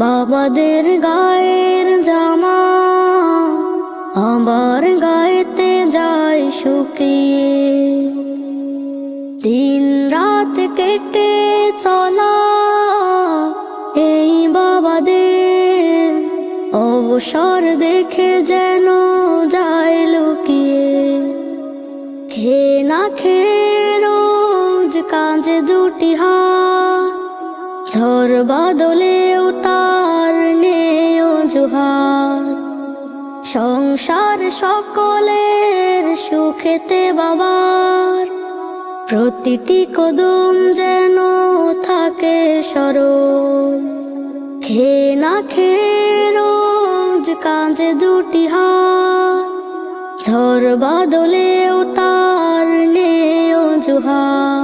বাবাদের গায়ের জামা আমার গায়েতে যায় শুকিয়ে। দিন রাত কেটে চলা এই বাবাদের অবসর দেখে যেন যায় লুকিয়ে। খেয়ে না খেয়ে রোজ কাঁধে দুটি হাত, ঝড় বাদলেও তার নেই অজুহাত। সংসার সকলের সুখেতে বাবার প্রতিটি কদম যেন থাকে স্মরণ। খেয়ে না খেয়ে রোজ কাঁধে দুটি হাত, ঝড় বাদলেও তার নেই অজুহাত।